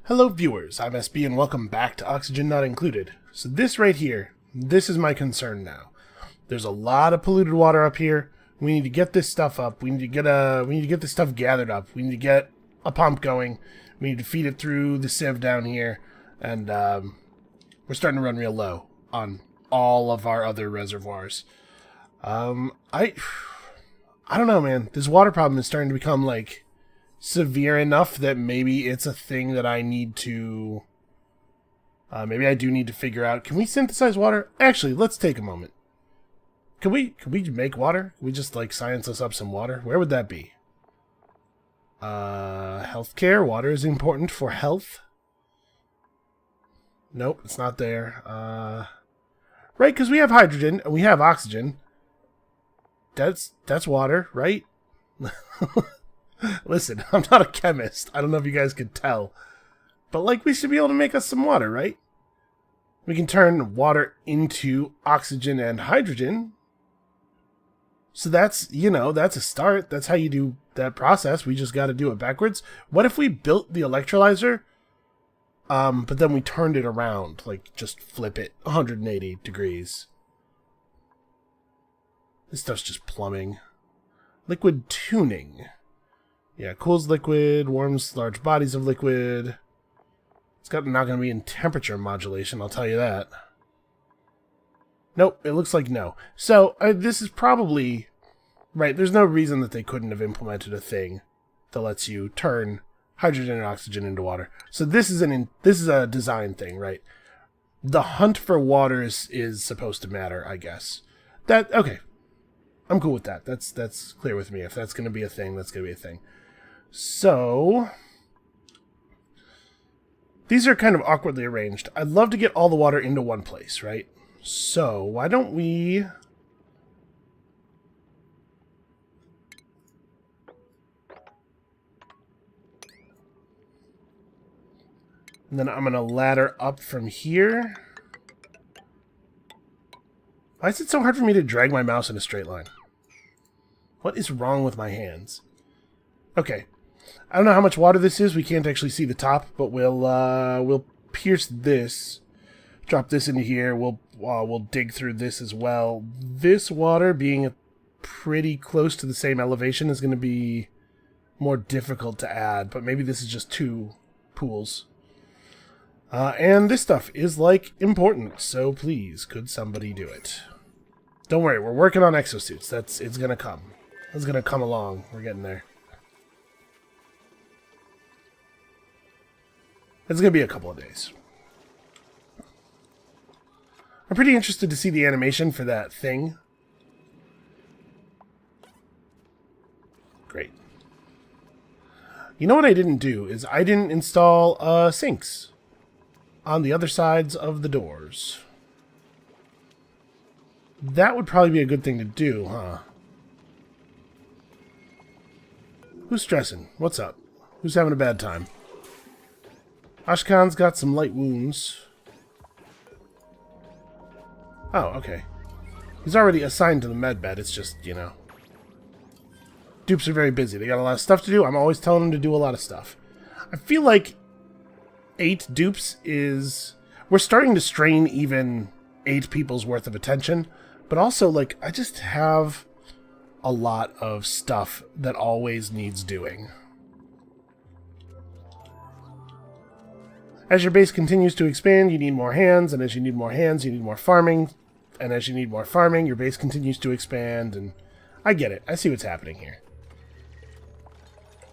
Hello viewers, I'm SB and welcome back to Oxygen Not Included. So this right here, this is my concern now. There's a lot of polluted water up here. We need to get this stuff up. We need to get this stuff gathered up. We need to get a pump going. We need to feed it through the sieve down here. And we're starting to run real low on all of our other reservoirs. I don't know, man. This water problem is starting to become like severe enough that maybe it's a thing that I need to maybe I do need to figure out. Can we synthesize water? Actually, let's take a moment. Can we make water? Can we just like science us up some water? Where would that be? Healthcare. Water is important for health. Nope, it's not there. Right, because we have hydrogen and we have oxygen. That's water, right? Listen, I'm not a chemist. I don't know if you guys could tell. But, like, we should be able to make us some water, right? We can turn water into oxygen and hydrogen. So that's, you know, that's a start. That's how you do that process. We just got to do it backwards. What if we built the electrolyzer, but then we turned it around? Like, just flip it 180 degrees. This stuff's just plumbing. Liquid tuning. Yeah, cools liquid, warms large bodies of liquid. It's not going to be in temperature modulation, I'll tell you that. Nope, it looks like no. So, this is probably... Right, there's no reason that they couldn't have implemented a thing that lets you turn hydrogen and oxygen into water. So this is a design thing, right? The hunt for water is supposed to matter, I guess. Okay. I'm cool with that. That's clear with me. If that's going to be a thing, that's going to be a thing. So, these are kind of awkwardly arranged. I'd love to get all the water into one place, right? So, why don't we... And then I'm going to ladder up from here. Why is it so hard for me to drag my mouse in a straight line? What is wrong with my hands? Okay. I don't know how much water this is. We can't actually see the top, but we'll pierce this. Drop this into here. We'll dig through this as well. This water being pretty close to the same elevation is going to be more difficult to add, but maybe this is just two pools. And this stuff is, like, important, so please, could somebody do it? Don't worry, we're working on exosuits. It's gonna come. It's gonna come along. We're getting there. It's gonna be a couple of days. I'm pretty interested to see the animation for that thing. Great. You know what I didn't do is I didn't install sinks on the other sides of the doors. That would probably be a good thing to do, huh? Who's stressing? What's up? Who's having a bad time? Ashkan's got some light wounds. Oh, okay. He's already assigned to the med bed. It's just, you know. Dupes are very busy. They got a lot of stuff to do. I'm always telling them to do a lot of stuff. I feel like 8 dupes is... We're starting to strain even 8 people's worth of attention. But also, like, I just have a lot of stuff that always needs doing. As your base continues to expand, you need more hands, and as you need more hands, you need more farming. And as you need more farming, your base continues to expand, and I get it. I see what's happening here.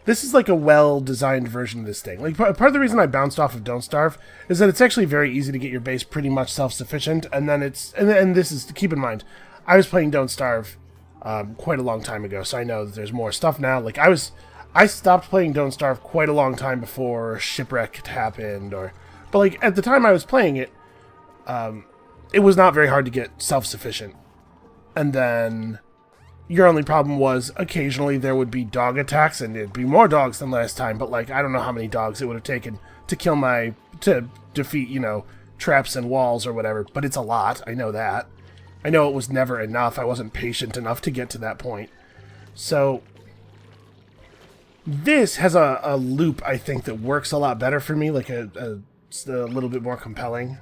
This is like a well-designed version of this thing. Like, part of the reason I bounced off of Don't Starve is that it's actually very easy to get your base pretty much self-sufficient, and then it's... And this is... Keep in mind, I was playing Don't Starve quite a long time ago, so I know that there's more stuff now. Like, I stopped playing Don't Starve quite a long time before Shipwreck had happened, But, like, at the time I was playing it, it was not very hard to get self-sufficient. And then... Your only problem was occasionally there would be dog attacks, and it'd be more dogs than last time, but, like, I don't know how many dogs it would have taken to kill to defeat, you know, traps and walls or whatever, but it's a lot. I know that. I know it was never enough. I wasn't patient enough to get to that point. So, This has a loop, I think, that works a lot better for me, like it's a little bit more compelling.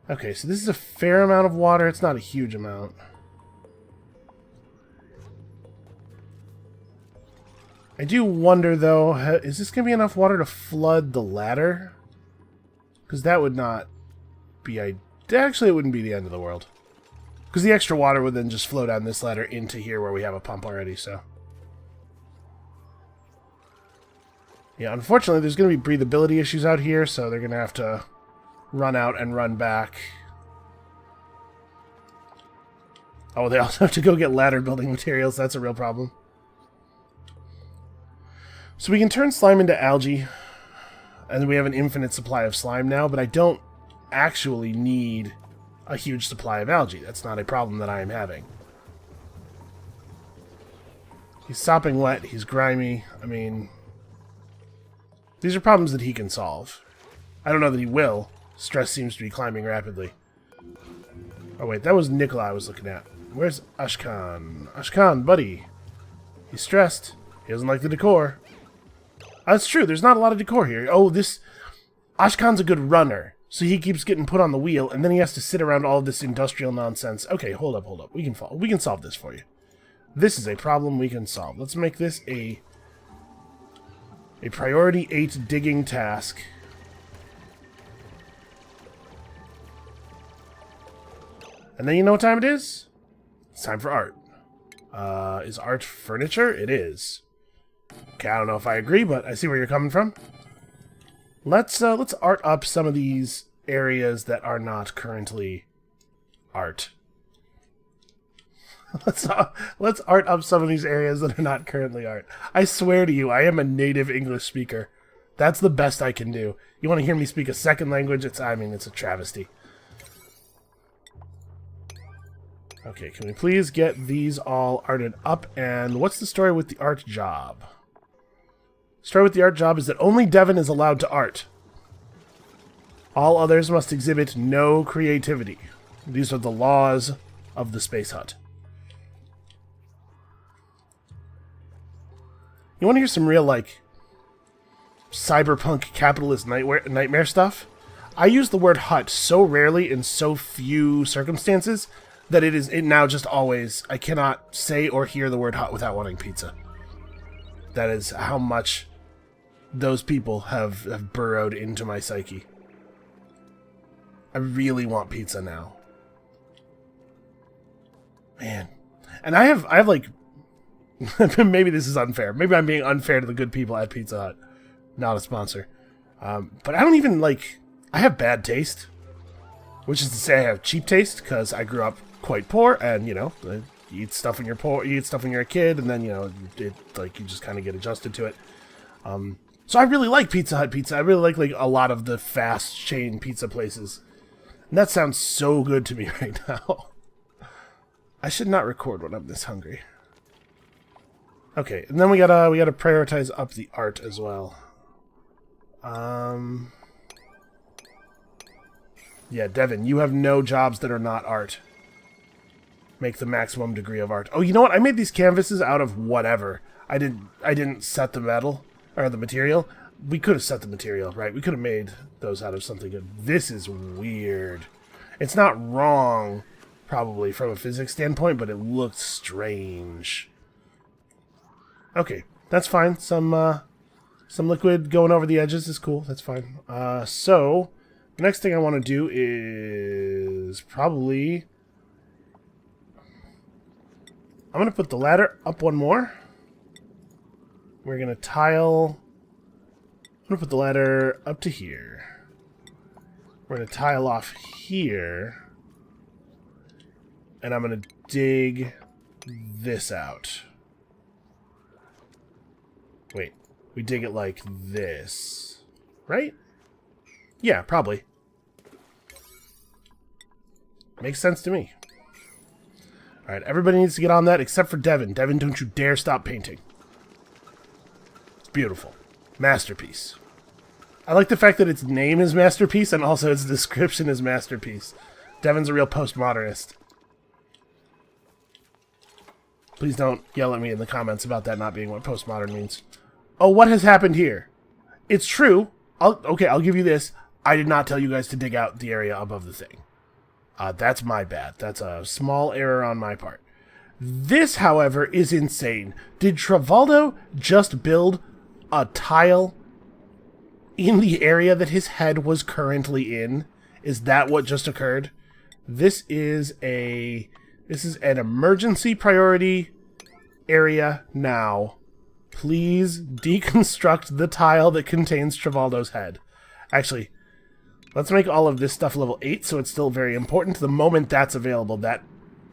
Okay, so this is a fair amount of water. It's not a huge amount. I do wonder, though, is this going to be enough water to flood the ladder? Because that would not be... Actually, it wouldn't be the end of the world. Because the extra water would then just flow down this ladder into here where we have a pump already, so... Yeah, unfortunately, there's going to be breathability issues out here, so they're going to have to run out and run back. Oh, they also have to go get ladder building materials. That's a real problem. So we can turn slime into algae, and we have an infinite supply of slime now, but I don't actually need a huge supply of algae. That's not a problem that I am having. He's sopping wet, he's grimy. I mean, these are problems that he can solve. I don't know that he will. Stress seems to be climbing rapidly. Oh wait, that was Nikolai I was looking at. Where's Ashkan? Ashkan, buddy. He's stressed. He doesn't like the decor. That's true, there's not a lot of decor here. Oh, this... Ashkan's a good runner, so he keeps getting put on the wheel, and then he has to sit around all this industrial nonsense. Okay, hold up. We can solve this for you. This is a problem we can solve. Let's make this a priority 8 digging task. And then you know what time it is? It's time for art. Is art furniture? It is. Okay, I don't know if I agree, but I see where you're coming from. Let's art up some of these areas that are not currently art. Let's art up some of these areas that are not currently art. I swear to you, I am a native English speaker. That's the best I can do. You want to hear me speak a second language? It's a travesty. Okay, can we please get these all arted up? And what's the story with the art job? Story with the art job is that only Devin is allowed to art. All others must exhibit no creativity. These are the laws of the Space Hut. You want to hear some real, like, cyberpunk capitalist nightmare stuff? I use the word hut so rarely in so few circumstances that it now just always... I cannot say or hear the word hut without wanting pizza. That is how much those people have burrowed into my psyche. I really want pizza now. Man. And I have like... maybe this is unfair. Maybe I'm being unfair to the good people at Pizza Hut. Not a sponsor. But I don't even, like... I have bad taste. Which is to say I have cheap taste, because I grew up quite poor, and, you know, you eat stuff when you're a kid, and then, you know, you just kind of get adjusted to it. So I really like Pizza Hut pizza. I really like a lot of the fast chain pizza places. And that sounds so good to me right now. I should not record when I'm this hungry. Okay, and then we gotta prioritize up the art as well. Yeah, Devin, you have no jobs that are not art. Make the maximum degree of art. Oh, you know what? I made these canvases out of whatever. I didn't set the metal or the material. We could have set the material, right? We could have made those out of something good. This is weird. It's not wrong, probably, from a physics standpoint, but it looks strange. Okay, that's fine. Some liquid going over the edges is cool. That's fine. So, the next thing I want to do is probably... I'm going to put the ladder up one more. We're going to tile... I'm going to put the ladder up to here. We're going to tile off here. And I'm going to dig this out. Wait, we dig it like this, right? Yeah, probably. Makes sense to me. Alright, everybody needs to get on that except for Devin. Devin, don't you dare stop painting. It's beautiful. Masterpiece. I like the fact that its name is Masterpiece and also its description is Masterpiece. Devin's a real postmodernist. Please don't yell at me in the comments about that not being what postmodern means. Oh, what has happened here? It's true. Okay, I'll give you this. I did not tell you guys to dig out the area above the thing. That's my bad. That's a small error on my part. This, however, is insane. Did Travoldo just build a tile in the area that his head was currently in? Is that what just occurred? This is an emergency priority area now. Please deconstruct the tile that contains Travoldo's head. Actually, let's make all of this stuff level 8 so it's still very important. The moment that's available, that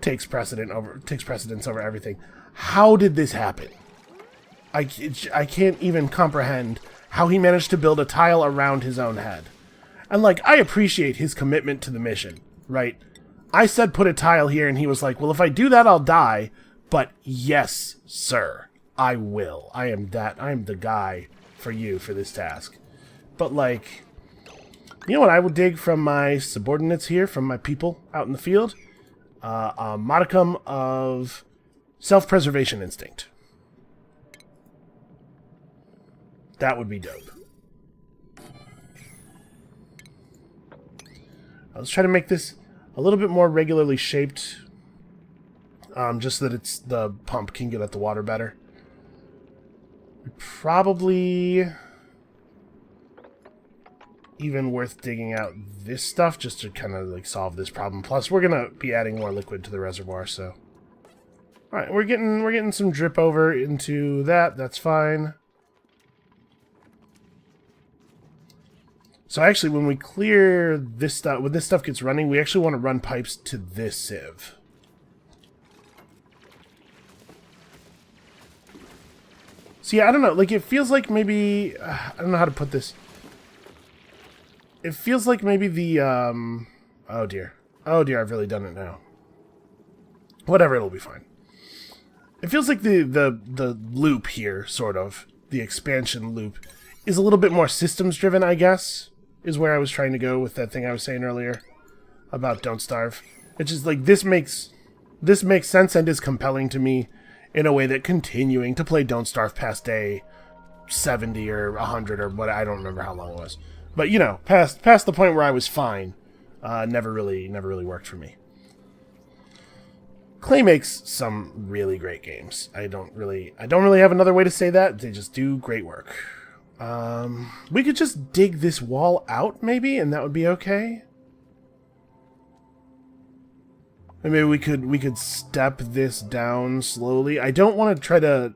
takes precedence over everything. How did this happen? I can't even comprehend how he managed to build a tile around his own head. And, like, I appreciate his commitment to the mission, right? I said put a tile here, and he was like, well, if I do that, I'll die. But yes, sir, I will. I am the guy for you for this task. But, like, you know what I would dig from my subordinates here, from my people out in the field? A modicum of self-preservation instinct. That would be dope. Let's try to make this a little bit more regularly shaped, just so that the pump can get at the water better. Probably even worth digging out this stuff just to kind of like solve this problem. Plus, we're gonna be adding more liquid to the reservoir, so. All right, we're getting some drip over into that. That's fine. So actually, when we clear this stuff, when this stuff gets running, we actually want to run pipes to this sieve. So yeah, I don't know. Like, it feels like maybe I don't know how to put this. It feels like maybe the oh dear, I've really done it now. Whatever, it'll be fine. It feels like the loop here, sort of the expansion loop, is a little bit more systems driven, I guess. Is where I was trying to go with that thing I was saying earlier about Don't Starve. It's just like this makes sense and is compelling to me in a way that continuing to play Don't Starve past day 70 or 100 or what, I don't remember how long it was. But you know, past the point where I was fine, never really worked for me. Klei makes some really great games. I don't really have another way to say that. They just do great work. We could just dig this wall out, maybe, and that would be okay. And maybe we could step this down slowly. I don't want to try to.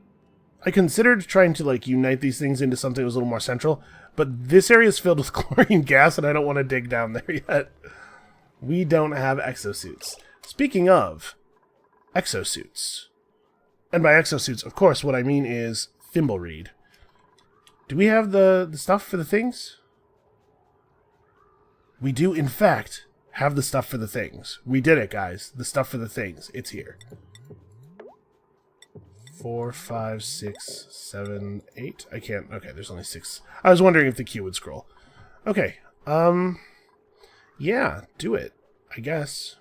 I considered trying to like unite these things into something that was a little more central, but this area is filled with chlorine gas, and I don't want to dig down there yet. We don't have exosuits. Speaking of exosuits, and by exosuits, of course, what I mean is thimbleweed. Do we have the stuff for the things? We do, in fact, have the stuff for the things. We did it, guys. The stuff for the things. It's here. 4, 5, 6, 7, 8. I can't. Okay, there's only 6. I was wondering if the queue would scroll. Okay. Yeah, do it, I guess.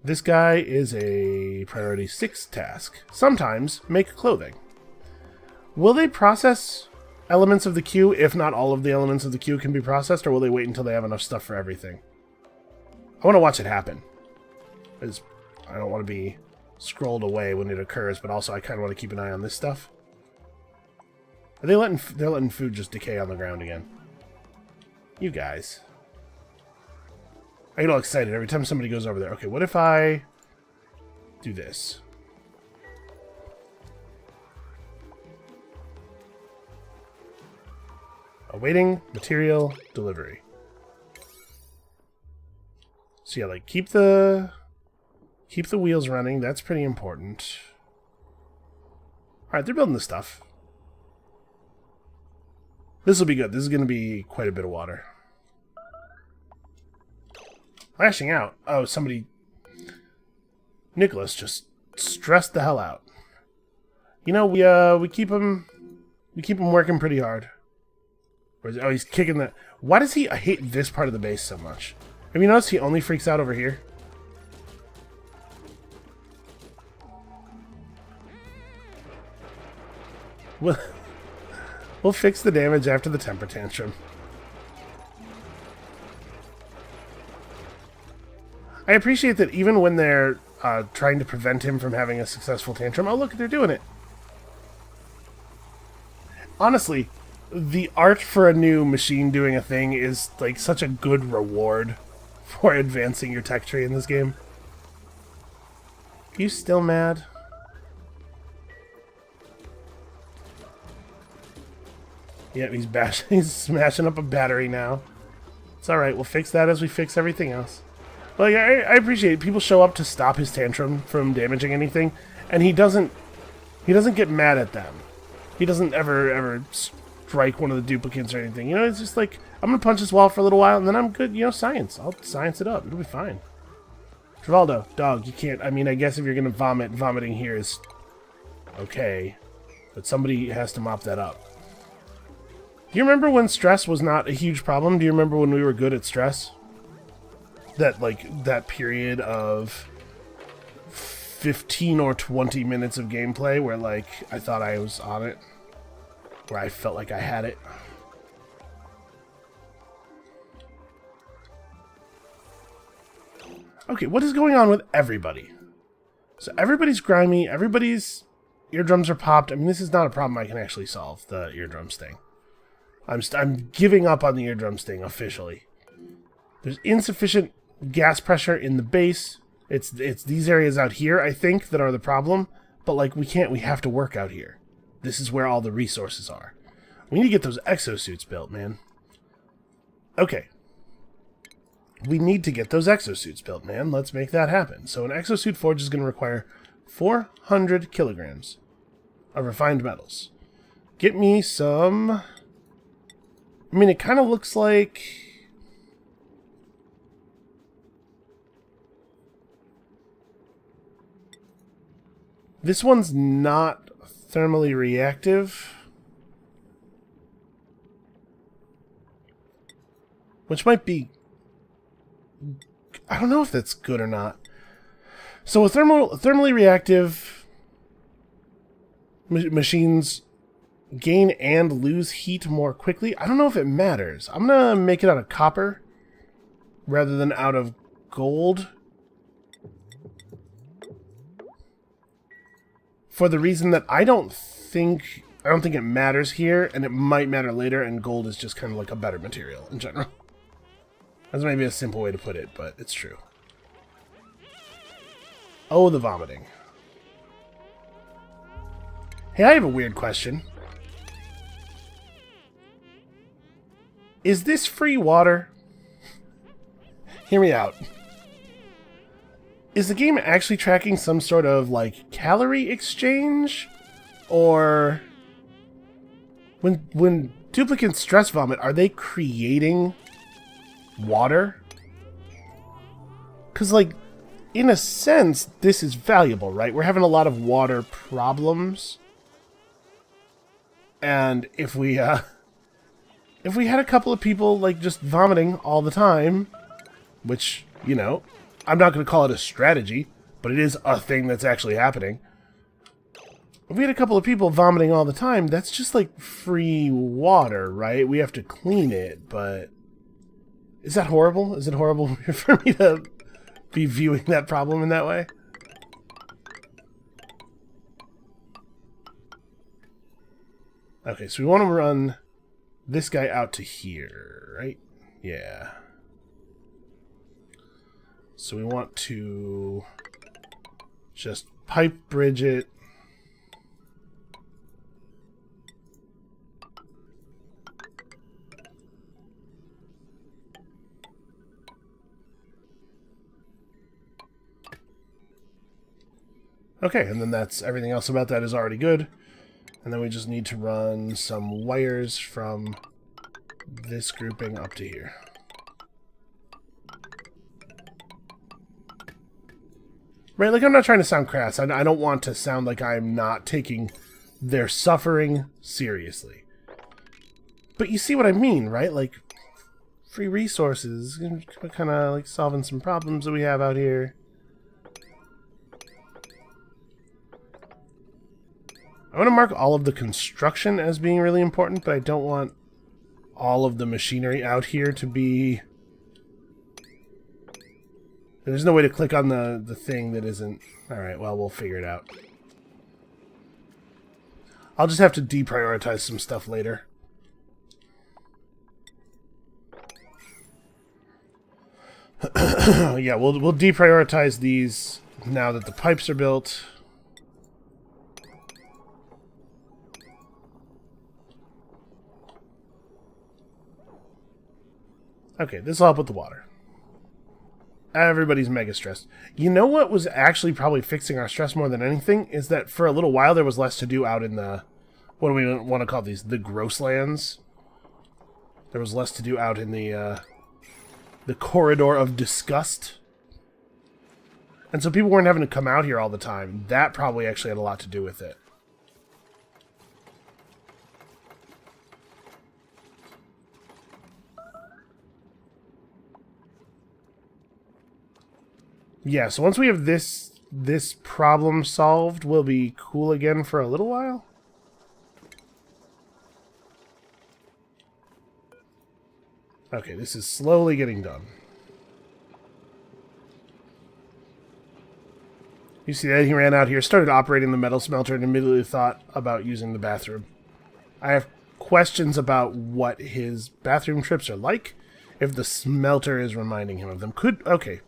This guy is a priority 6 task. Sometimes make clothing. Will they process elements of the queue if not all of the elements of the queue can be processed, or will they wait until they have enough stuff for everything? I want to watch it happen. I don't want to be scrolled away when it occurs, but also I kind of want to keep an eye on this stuff. Are they they're letting food just decay on the ground again? You guys. I get all excited every time somebody goes over there. Okay, what if I do this? Awaiting material delivery. So yeah, like keep the wheels running. That's pretty important. All right, they're building the stuff. This will be good. This is going to be quite a bit of water. Lashing out. Oh, somebody. Nicholas just stressed the hell out. You know, we keep him working pretty hard. Oh, he's kicking the... Why does he hate this part of the base so much? Have you noticed he only freaks out over here? We'll fix the damage after the temper tantrum. I appreciate that even when they're trying to prevent him from having a successful tantrum, oh look, they're doing it. Honestly, the art for a new machine doing a thing is like such a good reward for advancing your tech tree in this game. Are you still mad? Yep, he's smashing up a battery now. It's alright, we'll fix that as we fix everything else. Well, yeah, I appreciate it. People show up to stop his tantrum from damaging anything, and he doesn't get mad at them. He doesn't ever strike one of the duplicants or anything. You know, it's just like, I'm gonna punch this wall for a little while, and then I'm good, you know, science. I'll science it up. It'll be fine. Travaldo, dog, you can't, I mean, I guess if you're gonna vomit, vomiting here is okay. But somebody has to mop that up. Do you remember when stress was not a huge problem? Do you remember when we were good at stress? That period of 15 or 20 minutes of gameplay where, like, I thought I was on it. Where I felt like I had it. Okay, what is going on with everybody? So everybody's grimy, everybody's eardrums are popped. I mean, this is not a problem I can actually solve, the eardrums thing. I'm giving up on the eardrums thing officially. There's insufficient gas pressure in the base. It's these areas out here, I think, that are the problem. But, like, we have to work out here. This is where all the resources are. We need to get those exosuits built, man. Okay. We need to get those exosuits built, man. Let's make that happen. So an exosuit forge is going to require 400 kilograms of refined metals. Get me some... I mean, it kind of looks like... This one's not thermally reactive. Which might be... I don't know if that's good or not. So with thermally reactive machines gain and lose heat more quickly. I don't know if it matters. I'm going to make it out of copper rather than out of gold. For the reason that I don't think it matters here, and it might matter later, and gold is just kind of like a better material in general. That's maybe a simple way to put it, but it's true. Oh, the vomiting. Hey, I have a weird question. Is this free water? Hear me out. Is the game actually tracking some sort of, like, calorie exchange? Or... When duplicants stress vomit, are they creating water? Because, like, in a sense, this is valuable, right? We're having a lot of water problems. And if we had a couple of people, like, just vomiting all the time, which, you know, I'm not going to call it a strategy, but it is a thing that's actually happening. If we had a couple of people vomiting all the time, that's just, like, free water, right? We have to clean it, but... Is that horrible? Is it horrible for me to be viewing that problem in that way? Okay, so we want to run this guy out to here, right? Yeah. So we want to just pipe bridge it. Okay, and then that's everything else about that is already good. And then we just need to run some wires from this grouping up to here. Right, like, I'm not trying to sound crass. I don't want to sound like I'm not taking their suffering seriously. But you see what I mean, right? Like, free resources. Kind of, like, solving some problems that we have out here. I want to mark all of the construction as being really important, but I don't want all of the machinery out here to be... There's no way to click on the thing that isn't... Alright, well, we'll figure it out. I'll just have to deprioritize some stuff later. Yeah, we'll deprioritize these now that the pipes are built. Okay, this will help with the water. Everybody's mega stressed. You know what was actually probably fixing our stress more than anything? Is that for a little while there was less to do out in the... What do we want to call these? The grosslands? There was less to do out in the corridor of disgust. And so people weren't having to come out here all the time. That probably actually had a lot to do with it. Yeah, so once we have this problem solved, we'll be cool again for a little while. Okay, this is slowly getting done. You see that? He ran out here, started operating the metal smelter, and immediately thought about using the bathroom. I have questions about what his bathroom trips are like, if the smelter is reminding him of them. Okay.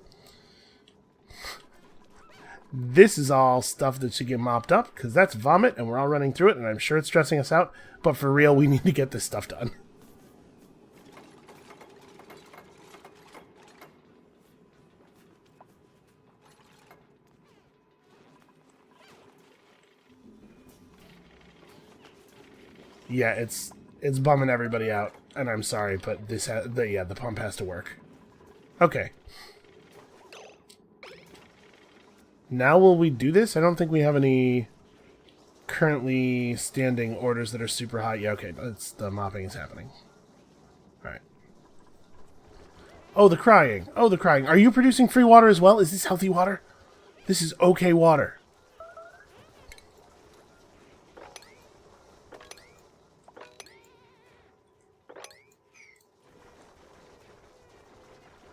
This is all stuff that should get mopped up, because that's vomit, and we're all running through it, and I'm sure it's stressing us out, but for real, we need to get this stuff done. Yeah, it's bumming everybody out, and I'm sorry, but the pump has to work. Okay. Now will we do this? I don't think we have any currently standing orders that are super high. Yeah, okay, the mopping is happening. Alright. Oh, the crying. Oh, the crying. Are you producing free water as well? Is this healthy water? This is okay water.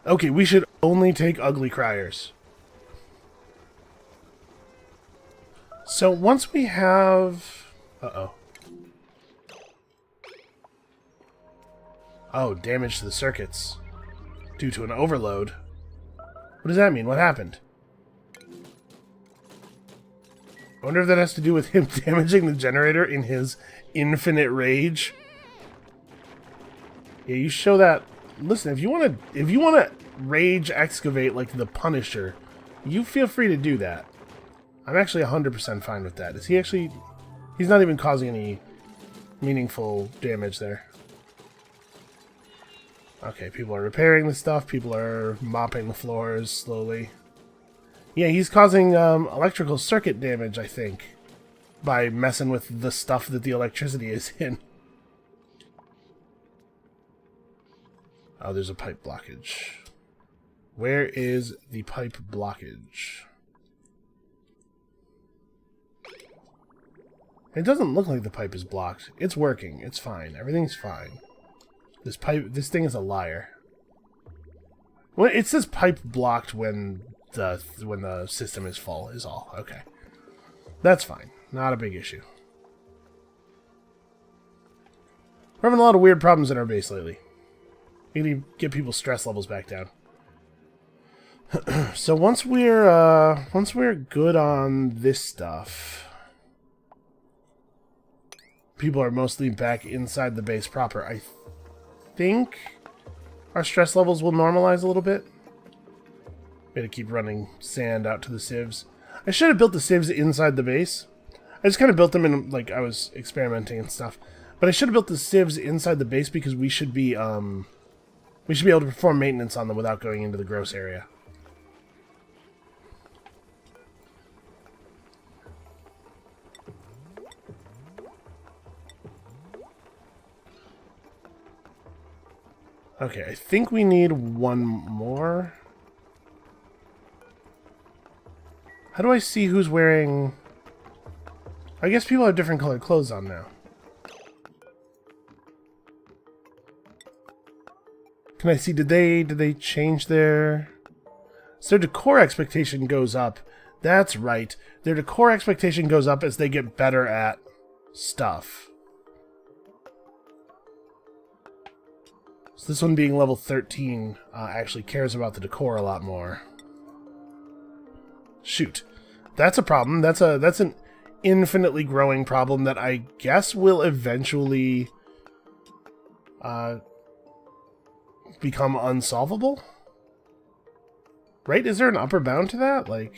Okay, we should only take ugly criers. So once we have... Uh-oh. Oh, damage to the circuits. Due to an overload. What does that mean? What happened? I wonder if that has to do with him damaging the generator in his infinite rage. Yeah, you show that... Listen, if you wanna rage excavate like the Punisher, you feel free to do that. I'm actually 100% fine with that. Is he actually... He's not even causing any meaningful damage there. Okay, people are repairing the stuff. People are mopping the floors slowly. Yeah, he's causing electrical circuit damage, I think, by messing with the stuff that the electricity is in. Oh, there's a pipe blockage. Where is the pipe blockage? It doesn't look like the pipe is blocked. It's working. It's fine. Everything's fine. This thing is a liar. Well, it says pipe blocked when the system is full is all. Okay. That's fine. Not a big issue. We're having a lot of weird problems in our base lately. We need to get people's stress levels back down. So once we're good on this stuff, people are mostly back inside the base proper. I think our stress levels will normalize a little bit. Gotta keep running sand out to the sieves. I should have built the sieves inside the base. I just kind of built them in, like, I was experimenting and stuff. But I should have built the sieves inside the base because we should be able to perform maintenance on them without going into the gross area. Okay, I think we need one more. How do I see who's wearing... I guess people have different colored clothes on now. Can I see, did they change their... So their decor expectation goes up. That's right. Their decor expectation goes up as they get better at stuff. So this one being level 13 actually cares about the decor a lot more. Shoot. That's a problem. That's an infinitely growing problem that I guess will eventually become unsolvable? Right? Is there an upper bound to that? Like,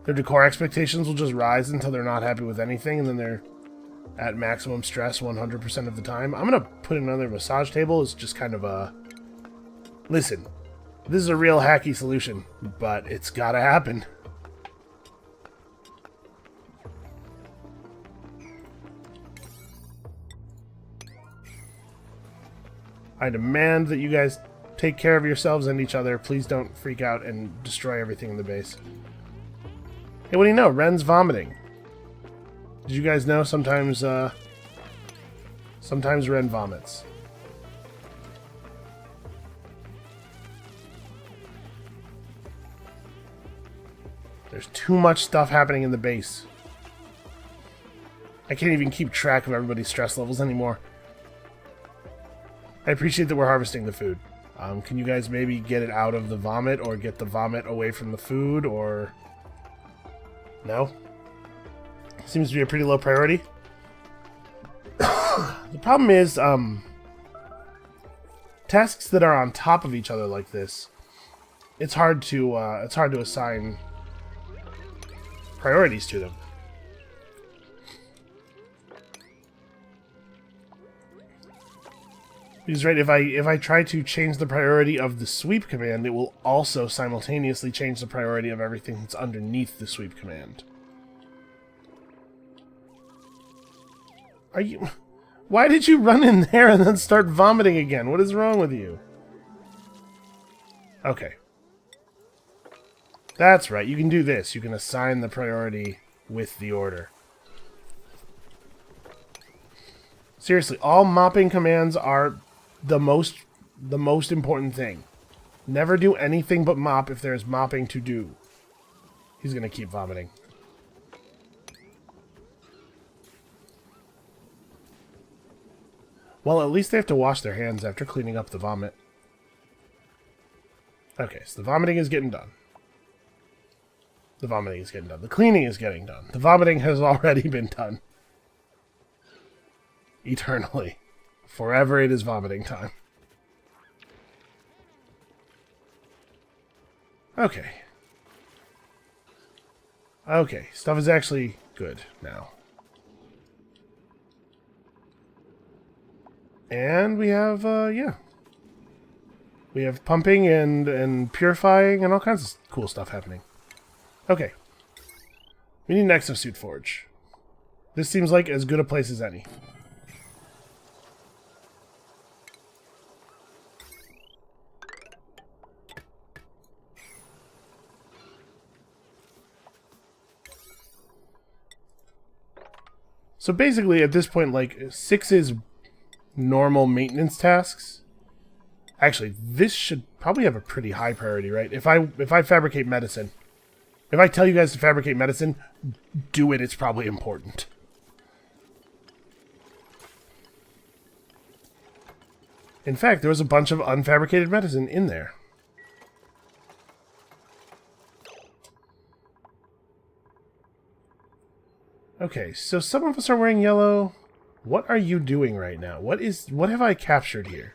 their decor expectations will just rise until they're not happy with anything, and then they're at maximum stress 100% of the time. I'm gonna put another massage table. It's just kind of a... Listen, this is a real hacky solution, but it's gotta happen. I demand that you guys take care of yourselves and each other. Please don't freak out and destroy everything in the base. Hey, what do you know? Ren's vomiting. Did you guys know sometimes Ren vomits? There's too much stuff happening in the base. I can't even keep track of everybody's stress levels anymore. I appreciate that we're harvesting the food. Can you guys maybe get it out of the vomit or get the vomit away from the food, or... No? Seems to be a pretty low priority. The problem is, tasks that are on top of each other like this, it's hard to assign priorities to them. Because, right, if I try to change the priority of the sweep command, it will also simultaneously change the priority of everything that's underneath the sweep command. Are you... Why did you run in there and then start vomiting again? What is wrong with you? Okay. That's right, you can do this. You can assign the priority with the order. Seriously, all mopping commands are the most important thing. Never do anything but mop if there's mopping to do. He's gonna keep vomiting. Well, at least they have to wash their hands after cleaning up the vomit. Okay, so the vomiting is getting done. The vomiting is getting done. The cleaning is getting done. The vomiting has already been done. Eternally. Forever it is vomiting time. Okay. Okay, stuff is actually good now. And we have, yeah. We have pumping and purifying and all kinds of cool stuff happening. Okay. We need an exosuit forge. This seems like as good a place as any. So basically, at this point, like, 6 is normal maintenance tasks. Actually, this should probably have a pretty high priority, right? If I fabricate medicine, if I tell you guys to fabricate medicine, do it. It's probably important. In fact, there was a bunch of unfabricated medicine in there. Okay, so some of us are wearing yellow. What are you doing right now? What have I captured here?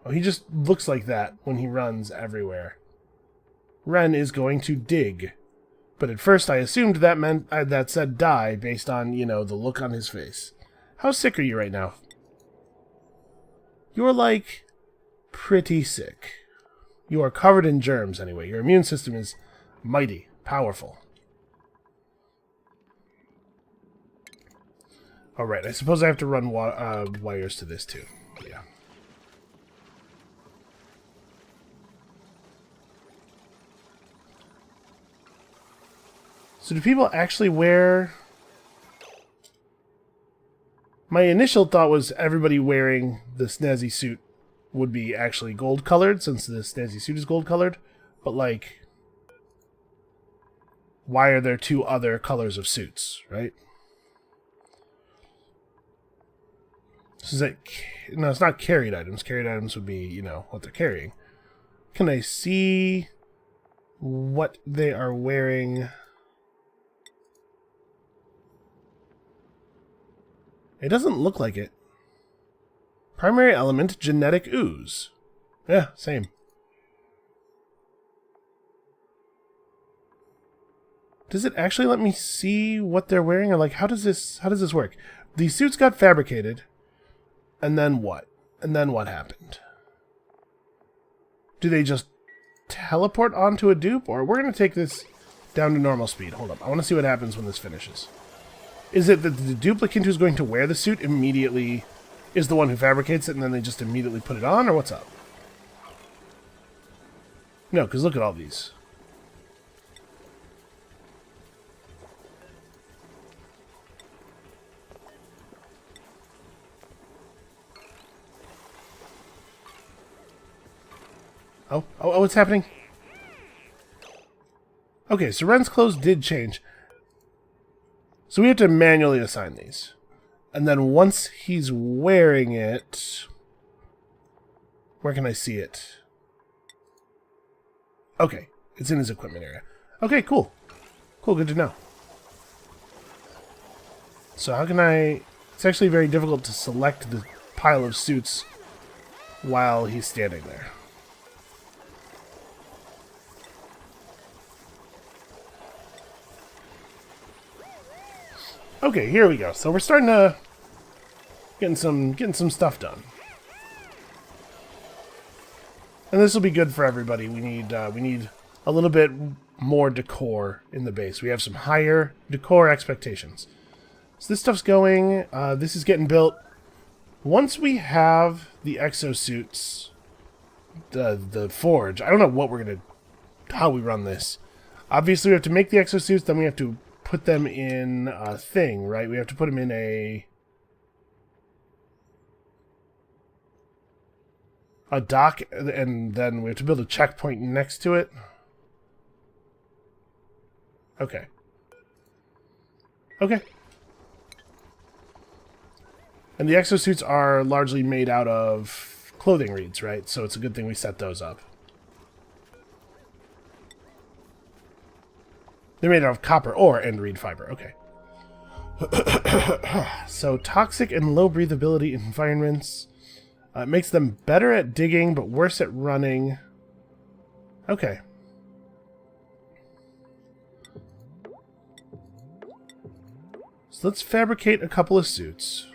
Oh, he just looks like that when he runs everywhere. Ren is going to dig. But at first I assumed that meant that said die based on, you know, the look on his face. How sick are you right now? You're like pretty sick. You are covered in germs anyway. Your immune system is mighty, powerful. Alright, I suppose I have to run wires to this too. Yeah. So do people actually wear... My initial thought was everybody wearing the snazzy suit would be actually gold colored, since the snazzy suit is gold colored. But like, why are there two other colors of suits, right? So is that, no, it's not carried items. Carried items would be, you know, what they're carrying. Can I see what they are wearing? It doesn't look like it. Primary element, genetic ooze. Yeah, same. Does it actually let me see what they're wearing? Or like, how does this work? These suits got fabricated. And then what? And then what happened? Do they just teleport onto a dupe? Or we're going to take this down to normal speed. Hold up. I want to see what happens when this finishes. Is it that the duplicant who's going to wear the suit immediately is the one who fabricates it and then they just immediately put it on? Or what's up? No, because look at all these. Oh, what's happening? Okay, so Ren's clothes did change. So we have to manually assign these. And then once he's wearing it... Where can I see it? Okay, it's in his equipment area. Okay, cool. Cool, good to know. So how can I... It's actually very difficult to select the pile of suits while he's standing there. Okay, here we go. So we're starting to getting some stuff done, and this will be good for everybody. We need a little bit more decor in the base. We have some higher decor expectations. So this stuff's going. This is getting built. Once we have the exosuits, the forge. I don't know what how we run this. Obviously, we have to make the exosuits. Then we have to put them in a thing, right? We have to put them in a dock, and then we have to build a checkpoint next to it. Okay. Okay. And the exosuits are largely made out of clothing reeds, right? So it's a good thing we set those up. They're made out of copper ore and reed fiber. Okay. So, toxic and low breathability environments. It makes them better at digging, but worse at running. Okay. So let's fabricate a couple of suits.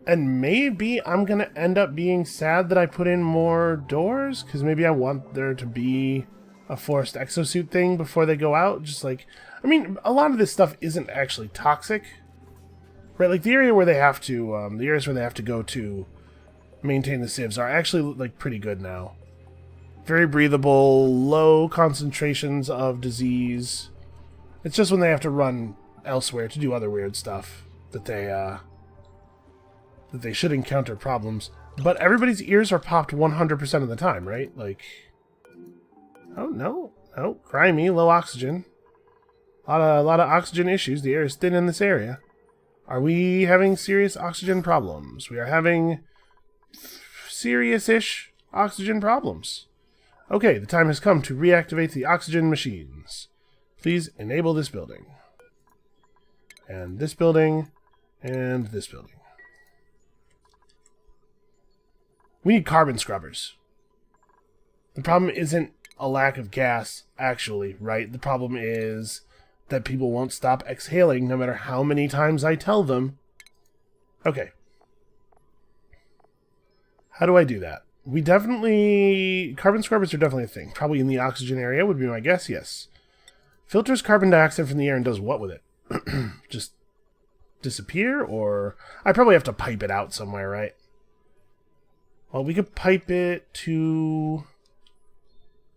And maybe I'm going to end up being sad that I put in more doors, because maybe I want there to be a forced exosuit thing before they go out. Just like, I mean, a lot of this stuff isn't actually toxic, right? Like the area where they have to, the areas where they have to go to maintain the civs are actually like pretty good now. Very breathable, low concentrations of disease. It's just when they have to run elsewhere to do other weird stuff that they should encounter problems. But everybody's ears are popped 100% of the time, right? Like, oh, no. Oh, grimy, low oxygen. A lot of oxygen issues. The air is thin in this area. Are we having serious oxygen problems? We are having serious-ish oxygen problems. Okay, the time has come to reactivate the oxygen machines. Please enable this building. And this building. And this building. We need carbon scrubbers. The problem isn't a lack of gas, actually, right? The problem is that people won't stop exhaling no matter how many times I tell them. Okay. How do I do that? We definitely... Carbon scrubbers are definitely a thing. Probably in the oxygen area would be my guess, yes. Filters carbon dioxide from the air and does what with it? Just disappear? Or... I probably have to pipe it out somewhere, right? Well, we could pipe it to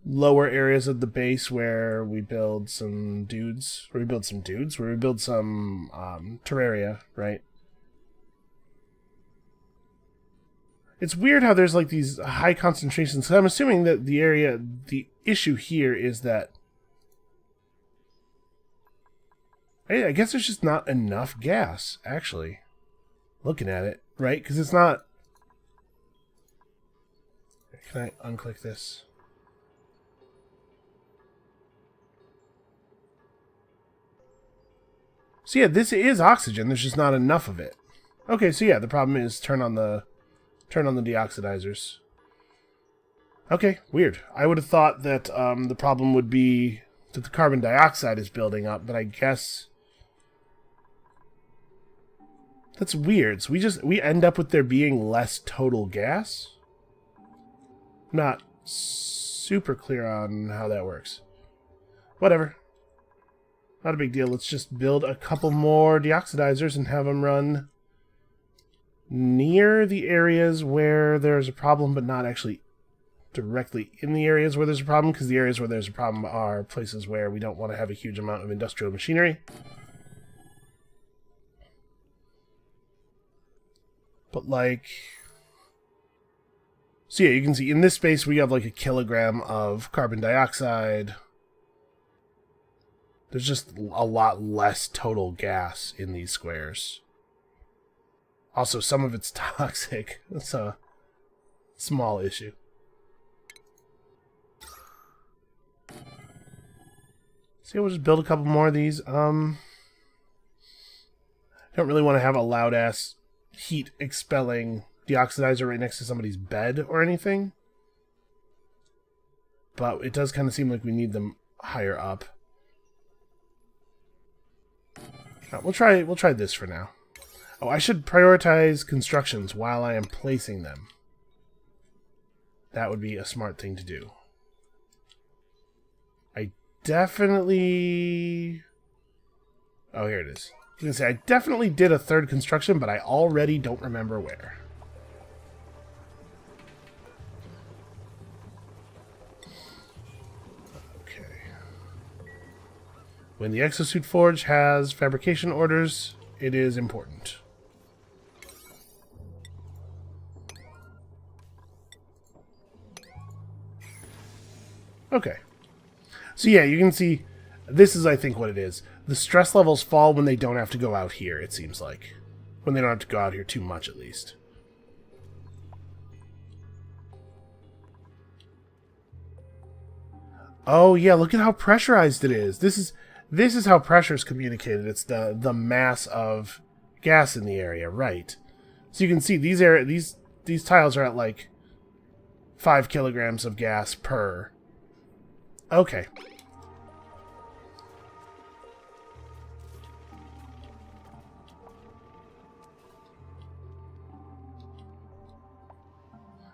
lower areas of the base where we build some dudes. Where we build some terraria, right? It's weird how there's like these high concentrations. So I'm assuming that the issue here is that I guess there's just not enough gas, actually. Looking at it, right? Because it's not... Can I unclick this? So yeah, this is oxygen. There's just not enough of it. Okay, so yeah, the problem is turn on the deoxidizers. Okay, weird. I would have thought that the problem would be that the carbon dioxide is building up, but I guess that's weird. So we end up with there being less total gas? Not super clear on how that works. Whatever. Not a big deal. Let's just build a couple more deoxidizers and have them run near the areas where there's a problem, but not actually directly in the areas where there's a problem, because the areas where there's a problem are places where we don't want to have a huge amount of industrial machinery. But like... So yeah, you can see in this space we have like a kilogram of carbon dioxide. There's just a lot less total gas in these squares. Also, some of it's toxic. That's a small issue. So we'll just build a couple more of these. I don't really want to have a loud-ass heat expelling deoxidizer right next to somebody's bed or anything. But it does kind of seem like we need them higher up. We'll try this for now. Oh, I should prioritize constructions while I am placing them. That would be a smart thing to do. I definitely... Oh, here it is. I was going to say, I definitely did a third construction, but I already don't remember where. When the Exosuit Forge has fabrication orders, it is important. Okay. So yeah, you can see, this is I think what it is. The stress levels fall when they don't have to go out here, it seems like. When they don't have to go out here too much, at least. Oh yeah, look at how pressurized it is. This is how pressure is communicated. It's the mass of gas in the area, right? So you can see these tiles are at like 5 kilograms of gas per. Okay.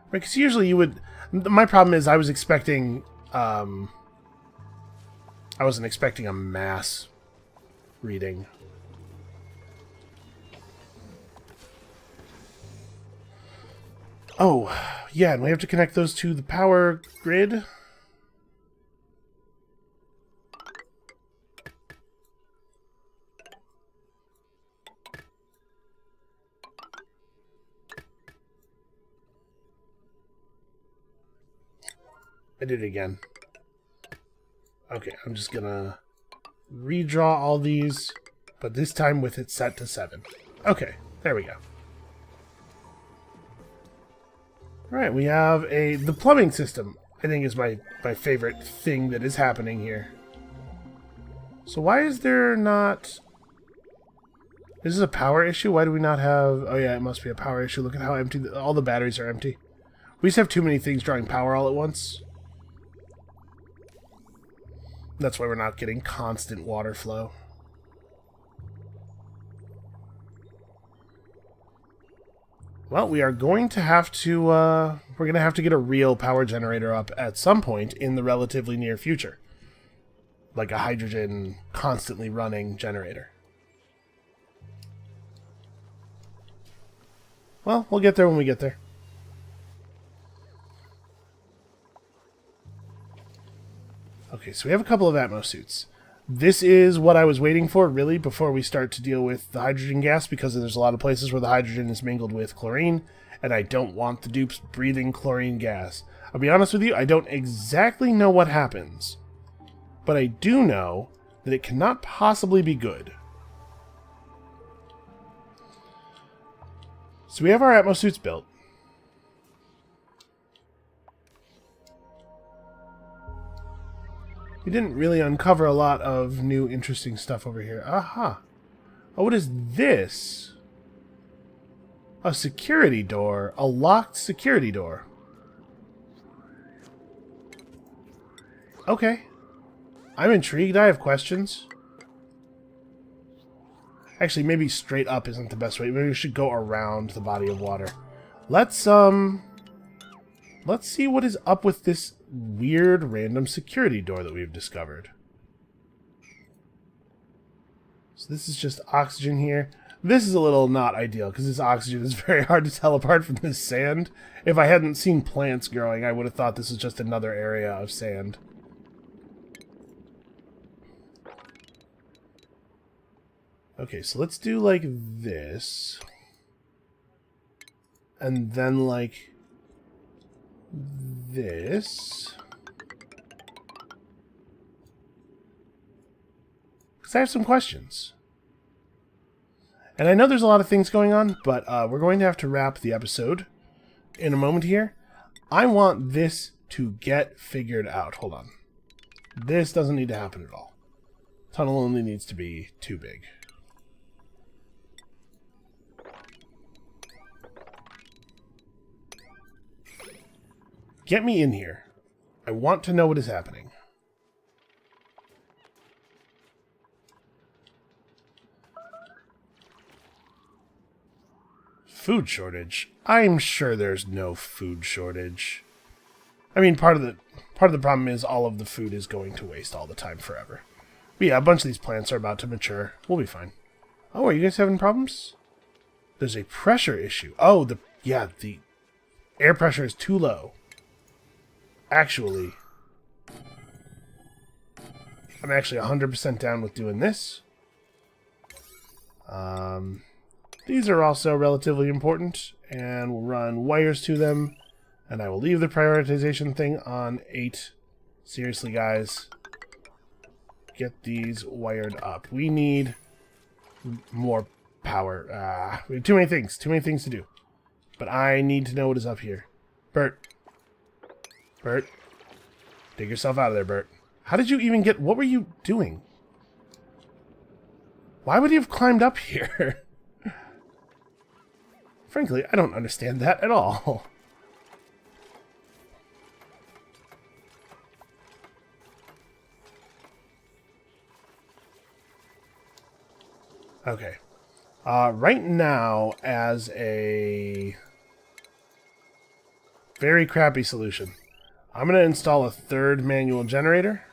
Because usually you would... My problem is I was expecting... I wasn't expecting a mass reading. Oh, yeah, and we have to connect those to the power grid. I did it again. Okay, I'm just gonna redraw all these, but this time with it set to 7. Okay, there we go. Alright, we have the plumbing system, I think is my favorite thing that is happening here. So why is there not... Is this a power issue? Why do we not have... Oh yeah, it must be a power issue. Look at how empty... All the batteries are empty. We just have too many things drawing power all at once. That's why we're not getting constant water flow. Well, we are going to have to, we're going to have to get a real power generator up at some point in the relatively near future. Like a hydrogen constantly running generator. Well, we'll get there when we get there. Okay, so we have a couple of Atmos suits. This is what I was waiting for, really, before we start to deal with the hydrogen gas, because there's a lot of places where the hydrogen is mingled with chlorine, and I don't want the dupes breathing chlorine gas. I'll be honest with you, I don't exactly know what happens, but I do know that it cannot possibly be good. So we have our Atmos suits built. We didn't really uncover a lot of new interesting stuff over here. Aha! Oh, what is this? A security door. A locked security door. Okay. I'm intrigued. I have questions. Actually, maybe straight up isn't the best way. Maybe we should go around the body of water. Let's see what is up with this weird random security door that we've discovered. So this is just oxygen here. This is a little not ideal because this oxygen is very hard to tell apart from this sand. If I hadn't seen plants growing, I would have thought this was just another area of sand. Okay, so let's do like this. And then like this. Because I have some questions. And I know there's a lot of things going on, but we're going to have to wrap the episode in a moment here. I want this to get figured out. Hold on. This doesn't need to happen at all. Tunnel only needs to be too big. Get me in here. I want to know what is happening. Food shortage. I'm sure there's no food shortage. I mean, part of the problem is all of the food is going to waste all the time forever. But yeah, a bunch of these plants are about to mature. We'll be fine. Oh, are you guys having problems? There's a pressure issue. Oh, the air pressure is too low. Actually, I'm actually 100% down with doing this. These are also relatively important, and we'll run wires to them, and I will leave the prioritization thing on 8. Seriously, guys, get these wired up. We need more power. We have too many things to do. But I need to know what is up here. Bert, dig yourself out of there, Bert. How did you even get... What were you doing? Why would you have climbed up here? Frankly, I don't understand that at all. Okay. Right now, as a very crappy solution, I'm going to install a 3rd manual generator.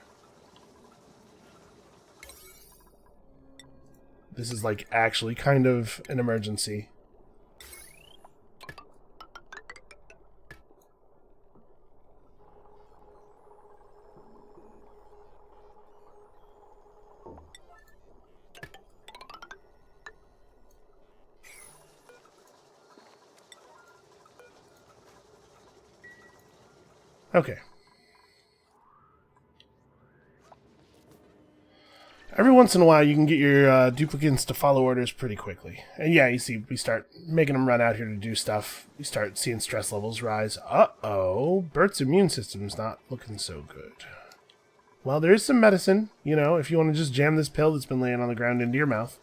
This is like actually kind of an emergency. Okay. Every once in a while, you can get your duplicants to follow orders pretty quickly. And yeah, you see, we start making them run out here to do stuff. You start seeing stress levels rise. Uh-oh, Bert's immune system's not looking so good. Well, there is some medicine, you know, if you want to just jam this pill that's been laying on the ground into your mouth.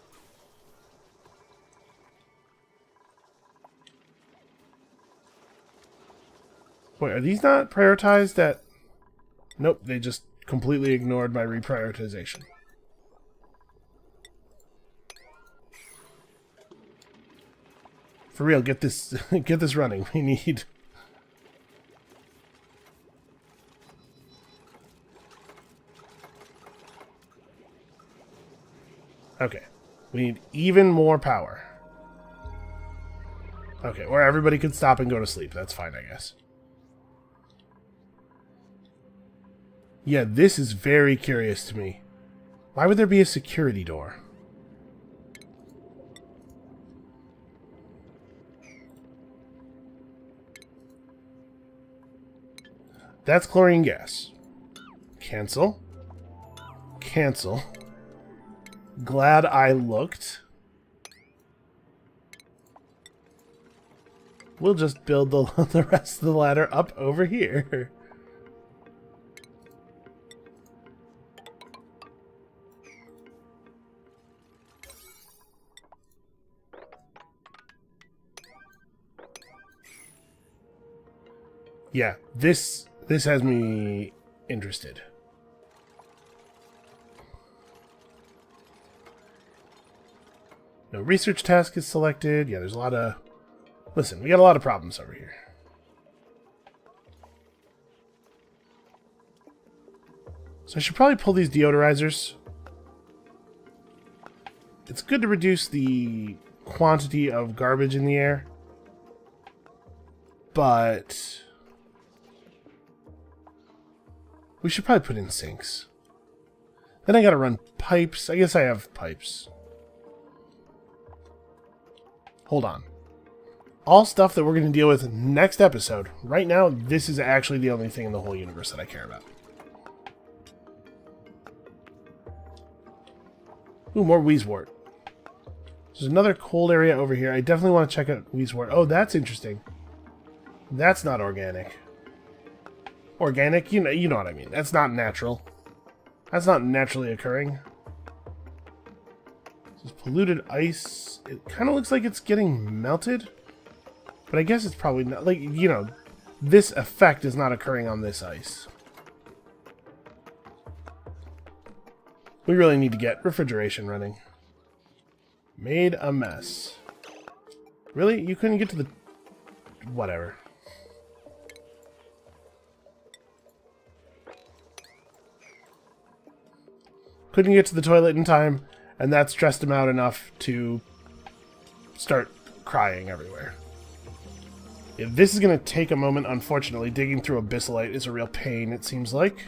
Wait, are these not prioritized at... Nope, they just completely ignored my reprioritization. For real, get this running. We need... Okay. We need even more power. Okay, or everybody could stop and go to sleep. That's fine, I guess. Yeah, this is very curious to me. Why would there be a security door? That's chlorine gas. Cancel. Cancel. Glad I looked. We'll just build the rest of the ladder up over here. Yeah, this has me interested. No research task is selected. Yeah, there's a lot of... Listen, we got a lot of problems over here. So I should probably pull these deodorizers. It's good to reduce the quantity of garbage in the air. But... we should probably put in sinks. Then I gotta run pipes. I guess I have pipes. Hold on. All stuff that we're going to deal with next episode. Right now, this is actually the only thing in the whole universe that I care about. Ooh, more Wheezewort. There's another cold area over here. I definitely want to check out Wheezewort. Oh, that's interesting. That's not organic. Organic? You know what I mean. That's not natural. That's not naturally occurring. This is polluted ice. It kind of looks like it's getting melted. But I guess it's probably not. Like, you know, this effect is not occurring on this ice. We really need to get refrigeration running. Made a mess. Really? You couldn't get to the... whatever. Couldn't get to the toilet in time, and that stressed him out enough to start crying everywhere. Yeah, this is going to take a moment, unfortunately. Digging through abyssalite is a real pain, it seems like.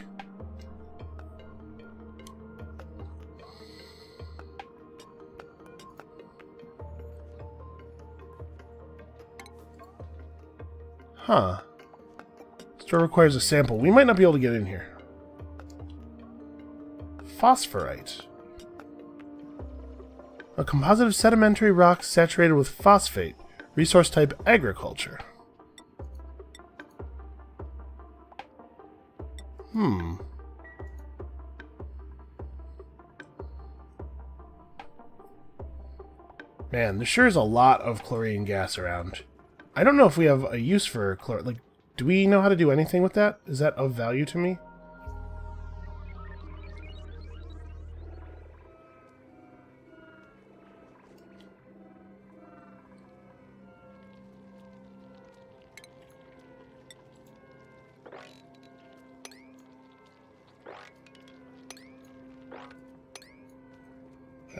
Huh. Store requires a sample. We might not be able to get in here. Phosphorite. A composite of sedimentary rocks saturated with phosphate. Resource type agriculture. Man, there sure is a lot of chlorine gas around. I don't know if we have a use for chlorine. Like, do we know how to do anything with that? Is that of value to me?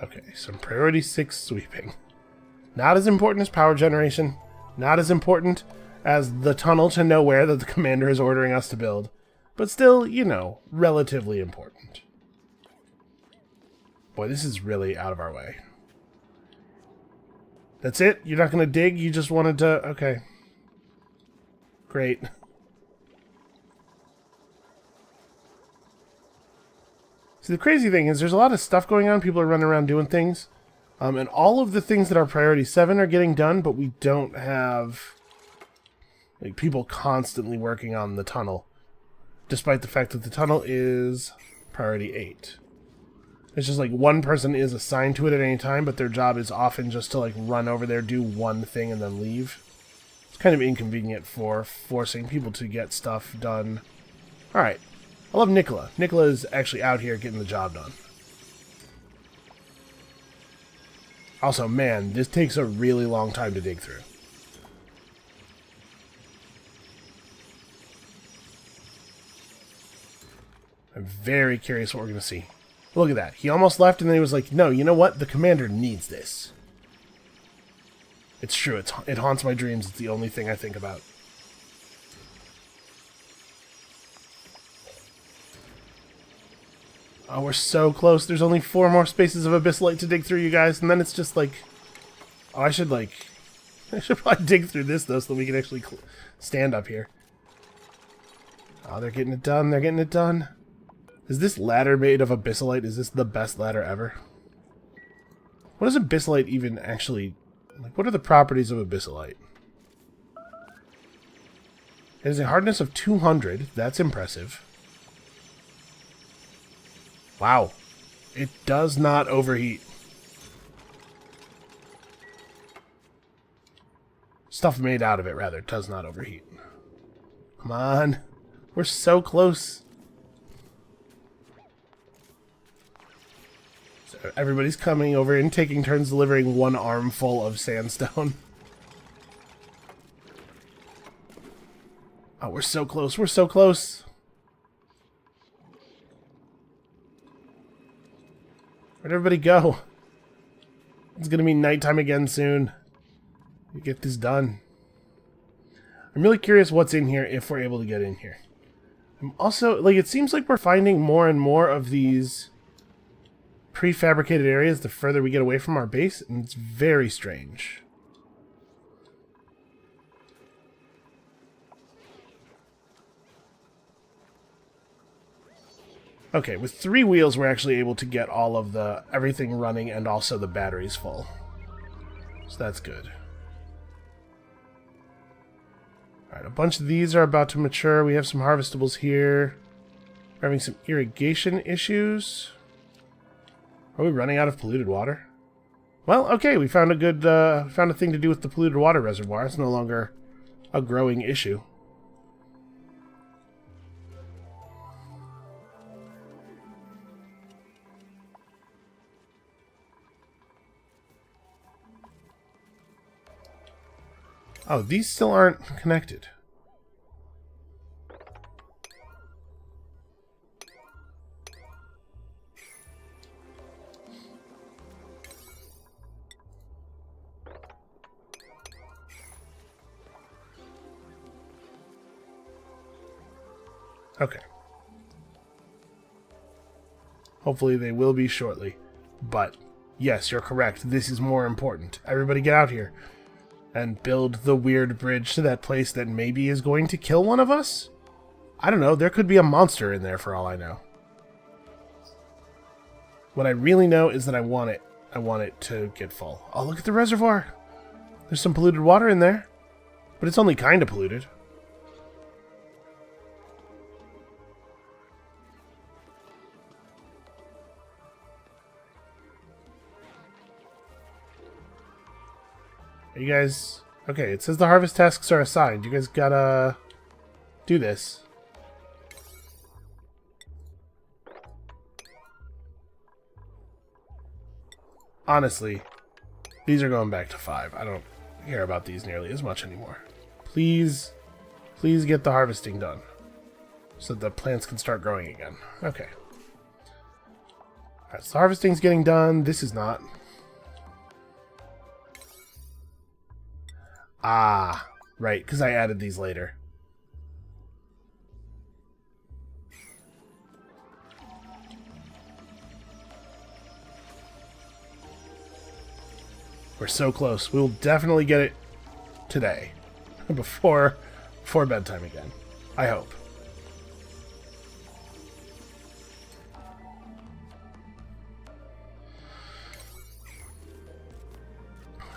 Okay, some priority 6 sweeping. Not as important as power generation. Not as important as the tunnel to nowhere that the commander is ordering us to build. But still, you know, relatively important. Boy, this is really out of our way. That's it? You're not going to dig? You just wanted to... Okay. Great. See, the crazy thing is there's a lot of stuff going on. People are running around doing things. And all of the things that are priority 7 are getting done, but we don't have like people constantly working on the tunnel. Despite the fact that the tunnel is priority 8. It's just like one person is assigned to it at any time, but their job is often just to like run over there, do one thing, and then leave. It's kind of inconvenient for forcing people to get stuff done. Alright. I love Nicola. Nicola is actually out here getting the job done. Also, man, this takes a really long time to dig through. I'm very curious what we're going to see. Look at that. He almost left and then he was like, no, you know what? The commander needs this. It's true. It haunts my dreams. It's the only thing I think about. Oh, we're so close. There's only 4 more spaces of abyssalite to dig through, you guys, and then it's just like... Oh, I should probably dig through this, though, so that we can actually stand up here. Oh, they're getting it done. They're getting it done. Is this ladder made of abyssalite? Is this the best ladder ever? What does abyssalite even actually... Like, what are the properties of abyssalite? It has a hardness of 200. That's impressive. Wow. It does not overheat. Stuff made out of it, rather, does not overheat. Come on. We're so close. So everybody's coming over and taking turns delivering 1 armful of sandstone. Oh, we're so close. We're so close. Where'd everybody go? It's gonna be nighttime again soon. We get this done. I'm really curious what's in here if we're able to get in here. I'm also, like, it seems like we're finding more and more of these prefabricated areas the further we get away from our base, and it's very strange. Okay, with 3 wheels, we're actually able to get all of everything running and also the batteries full. So that's good. Alright, a bunch of these are about to mature. We have some harvestables here. We're having some irrigation issues. Are we running out of polluted water? Well, okay, we found a good, found a thing to do with the polluted water reservoir. It's no longer a growing issue. Oh, these still aren't connected. Okay. Hopefully they will be shortly. But, yes, you're correct. This is more important. Everybody get out here. And build the weird bridge to that place that maybe is going to kill one of us? I don't know. There could be a monster in there for all I know. What I really know is that I want it. I want it to get full. Oh, look at the reservoir. There's some polluted water in there. But it's only kind of polluted. You guys... Okay, it says the harvest tasks are assigned. You guys gotta do this. Honestly, these are going back to 5. I don't care about these nearly as much anymore. Please, please get the harvesting done so that the plants can start growing again. Okay. Alright, so the harvesting's getting done. This is not. Ah, right, because I added these later. We're so close. We'll definitely get it today. before bedtime again. I hope.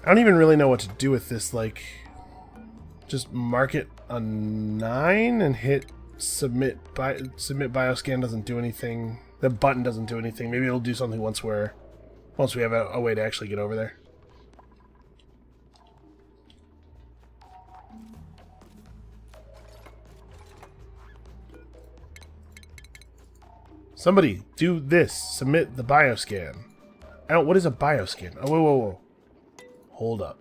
I don't even really know what to do with this, like, just mark it a 9 and hit submit. Submit bioscan doesn't do anything. The button doesn't do anything. Maybe it'll do something once we have a way to actually get over there. Somebody do this. Submit the bioscan. I don't. What is a bioscan? Oh, whoa. Hold up.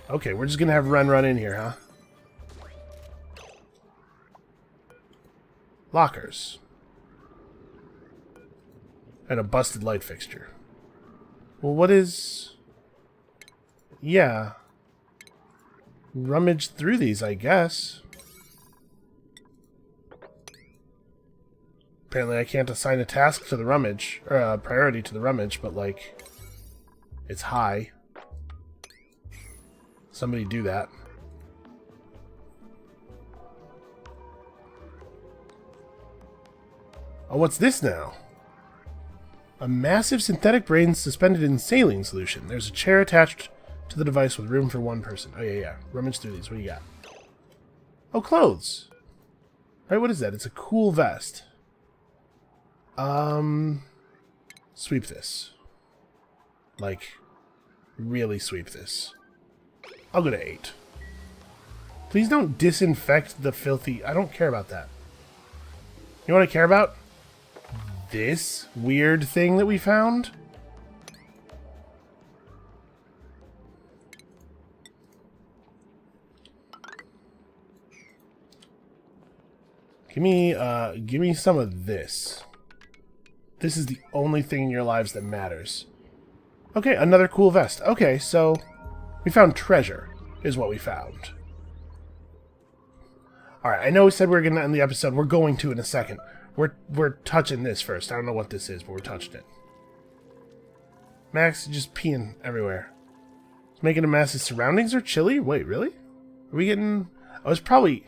Okay, we're just gonna have run in here, huh? Lockers. And a busted light fixture. Well, what is... Yeah. Rummage through these, I guess. Apparently I can't assign a task to the rummage, or a priority to the rummage, but, like, it's high. Somebody do that. Oh, what's this now? A massive synthetic brain suspended in saline solution. There's a chair attached to the device with room for one person. Oh, yeah. Rummage through these. What do you got? Oh, clothes. Right, what is that? It's a cool vest. Sweep this. Like, really sweep this. I'll go to 8. Please don't disinfect the filthy... I don't care about that. You know what I care about? This weird thing that we found? Give me some of this. This is the only thing in your lives that matters. Okay, another cool vest. Okay, so we found treasure, is what we found. Alright, I know we said we were going to end the episode. We're going to in a second. We're touching this first. I don't know what this is, but we're touching it. Max, just peeing everywhere. It's making a mess. His surroundings are chilly? Wait, really? Are we getting... Oh, it's probably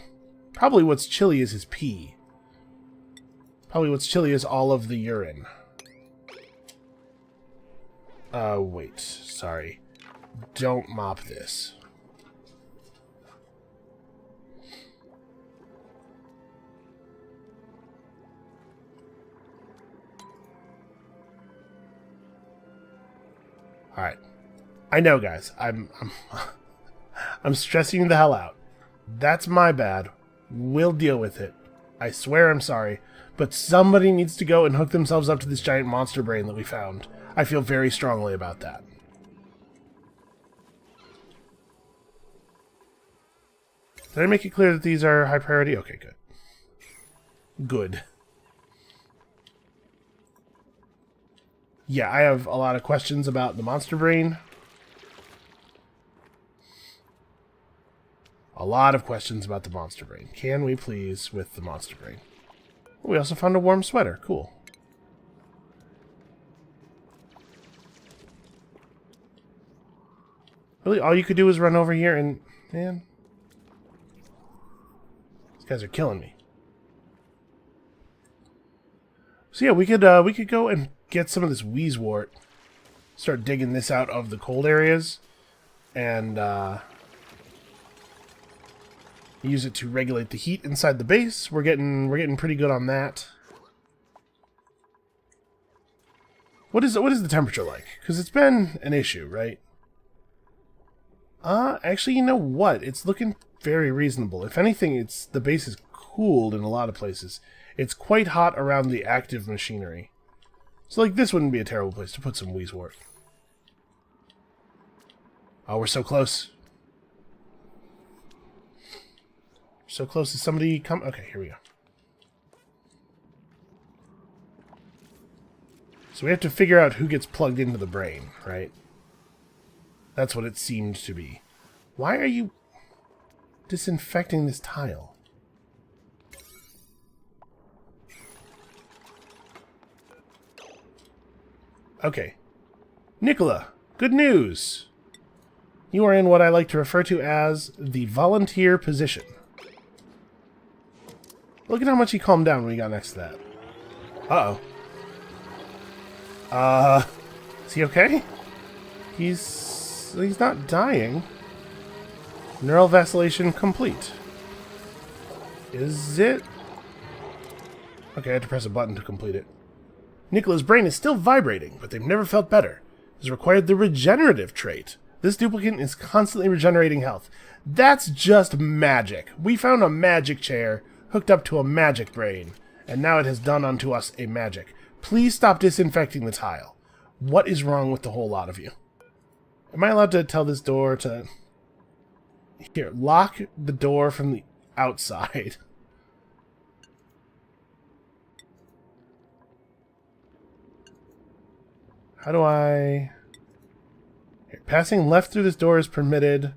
what's chilly is his pee. Probably what's chilly is all of the urine. Wait. Sorry. Don't mop this. Alright. I know, guys. I'm stressing you the hell out. That's my bad. We'll deal with it. I swear I'm sorry. But somebody needs to go and hook themselves up to this giant monster brain that we found. I feel very strongly about that. Did I make it clear that these are high priority? Okay, good. Good. Yeah, I have a lot of questions about the monster brain. A lot of questions about the monster brain. Can we please with the monster brain? Oh, we also found a warm sweater. Cool. Really, all you could do is run over here and... Man. These guys are killing me. So yeah, we could go and get some of this wheezewort. Start digging this out of the cold areas. And, use it to regulate the heat inside the base. We're getting pretty good on that. What is the temperature like? Because it's been an issue, right? Actually, you know what? It's looking very reasonable. If anything, the base is cooled in a lot of places. It's quite hot around the active machinery. So, like, this wouldn't be a terrible place to put some wheezewort. Oh, we're so close. So close to somebody come... Okay, here we go. So we have to figure out who gets plugged into the brain, right? That's what it seemed to be. Why are you disinfecting this tile? Okay. Nicola, good news! You are in what I like to refer to as the volunteer position. Look at how much he calmed down when we got next to that. Uh-oh. Is he okay? He's not dying. Neural vacillation complete. Is it? Okay, I had to press a button to complete it. Nicola's brain is still vibrating, but they've never felt better. It has required the regenerative trait. This duplicant is constantly regenerating health. That's just magic. We found a magic chair hooked up to a magic brain, and now it has done unto us a magic. Please stop disinfecting the tile. What is wrong with the whole lot of you? Am I allowed to tell this door to... Here, lock the door from the outside. How do I... Here, passing left through this door is permitted.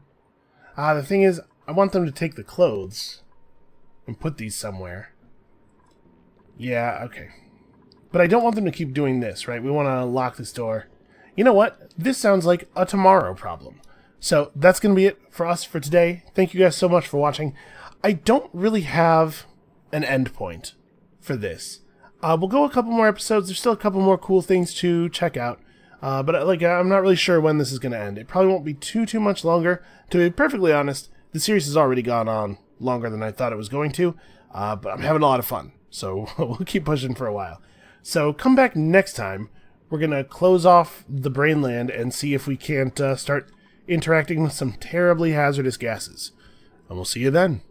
The thing is, I want them to take the clothes and put these somewhere. Yeah, okay. But I don't want them to keep doing this, right? We want to lock this door. You know what? This sounds like a tomorrow problem. So that's going to be it for us for today. Thank you guys so much for watching. I don't really have an end point for this. We'll go a couple more episodes. There's still a couple more cool things to check out. But I'm not really sure when this is going to end. It probably won't be too much longer. To be perfectly honest, the series has already gone on longer than I thought it was going to. But I'm having a lot of fun. So we'll keep pushing for a while. So come back next time. We're going to close off the Brainland and see if we can't start interacting with some terribly hazardous gases. And we'll see you then.